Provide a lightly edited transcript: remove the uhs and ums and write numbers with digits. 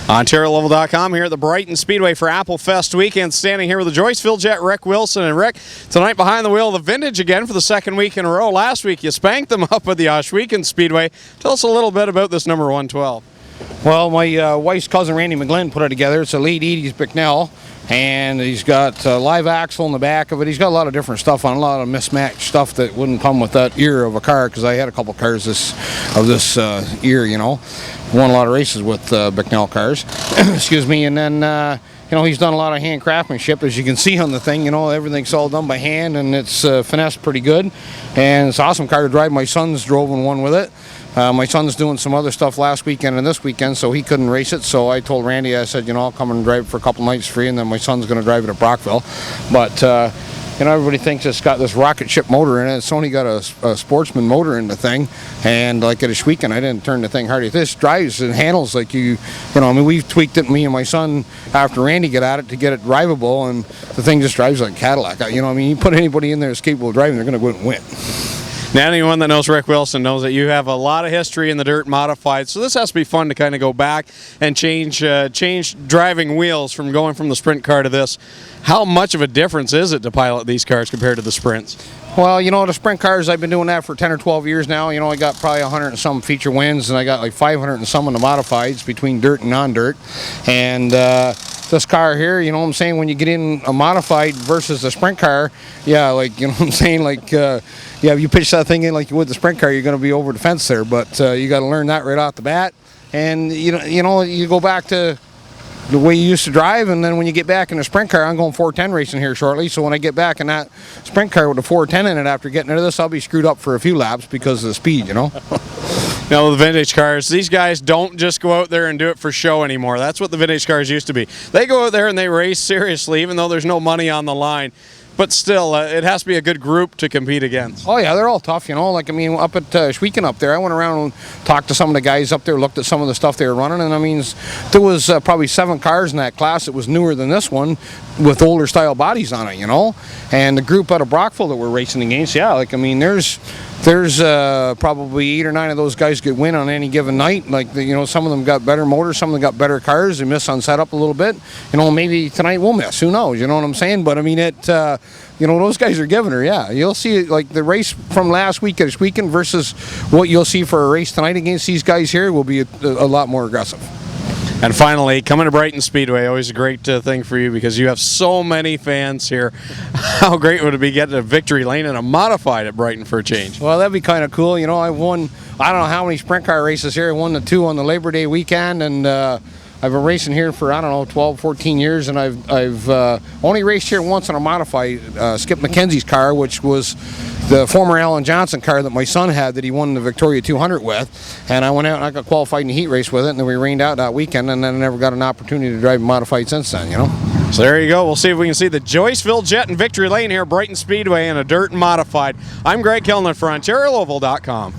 OntarioLoval.com here at the Brighton Speedway for Apple Fest weekend. Standing here with the Joyceville Jet, Rick Wilson. And Rick, tonight behind the wheel of the Vintage again for the second week in a row. Last week you spanked them up at the Ohsweken Speedway. Tell us a little bit about this number 112. Well, my wife's cousin Randy McGlynn put it together. It's a late 80s Bicknell, and he's got a live axle in the back of it. He's got a lot of different stuff on, a lot of mismatched stuff that wouldn't come with that year of a car, because I had a couple cars of this year, you know. Won a lot of races with Bicknell cars. Excuse me. And then, you know, he's done a lot of hand craftsmanship, as you can see on the thing. You know, everything's all done by hand, and it's finessed pretty good. And it's an awesome car to drive. My son's drove in one with it. My son's doing some other stuff last weekend and this weekend, so he couldn't race it. So I told Randy, I said, you know, I'll come and drive it for a couple nights free, and then my son's going to drive it at Brockville. But, you know, everybody thinks it's got this rocket ship motor in it. It's only got a sportsman motor in the thing. And like at Ohsweken, I didn't turn the thing hard. This drives and handles like you know, I mean, we've tweaked it, me and my son, after Randy got at it to get it drivable, and the thing just drives like a Cadillac. You know, I mean, you put anybody in there that's capable of driving, they're going to go out and win. Now, anyone that knows Rick Wilson knows that you have a lot of history in the dirt modified, so this has to be fun to kind of go back and change driving wheels from going from the sprint car to this. How much of a difference is it to pilot these cars compared to the sprints? Well, you know, the sprint cars, I've been doing that for 10 or 12 years now. You know, I got probably 100 and some feature wins, and I got like 500 and some in the modifieds between dirt and non-dirt. And this car here, you know what I'm saying, when you get in a modified versus a sprint car, yeah, like, you know what I'm saying, like, yeah, if you pitch that thing in like you would the sprint car, you're going to be over the fence there. But you got to learn that right off the bat. And, you know, you go back to the way you used to drive, and then when you get back in a sprint car, I'm going 410 racing here shortly, so when I get back in that sprint car with a 410 in it after getting into this, I'll be screwed up for a few laps because of the speed, you know. Now, the vintage cars, these guys don't just go out there and do it for show anymore. That's what the vintage cars used to be. They go out there and they race seriously, even though there's no money on the line. But still, it has to be a good group to compete against. Oh, yeah, they're all tough, you know. Like, I mean, up at Ohsweken up there, I went around and talked to some of the guys up there, looked at some of the stuff they were running, and I mean, there was probably 7 cars in that class that was newer than this one with older style bodies on it, you know. And the group out of Brockville that we're racing against, yeah, like, I mean, there's probably 8 or 9 of those guys could win on any given night. Like, you know, some of them got better motors, some of them got better cars. They miss on setup a little bit. You know, maybe tonight we'll miss. Who knows? You know what I'm saying? But I mean, you know, those guys are giving her. Yeah, you'll see like the race from last week at Ohsweken versus what you'll see for a race tonight against these guys here will be a lot more aggressive. And finally, coming to Brighton Speedway, always a great thing for you because you have so many fans here. How great would it be getting a victory lane and a modified at Brighton for a change? Well, that'd be kind of cool. You know, I won, I don't know how many sprint car races here. I won the 2 on the Labor Day weekend, and I've been racing here for, I don't know, 12, 14 years, and I've only raced here once on a modified Skip McKenzie's car, which was the former Alan Johnson car that my son had that he won the Victoria 200 with. And I went out and I got qualified in the heat race with it, and then we rained out that weekend, and then I never got an opportunity to drive modified since then, you know. So there you go. We'll see if we can see the Joyceville Jet and Victory Lane here at Brighton Speedway in a dirt and modified. I'm Greg Kellner for OntarioLoval.com.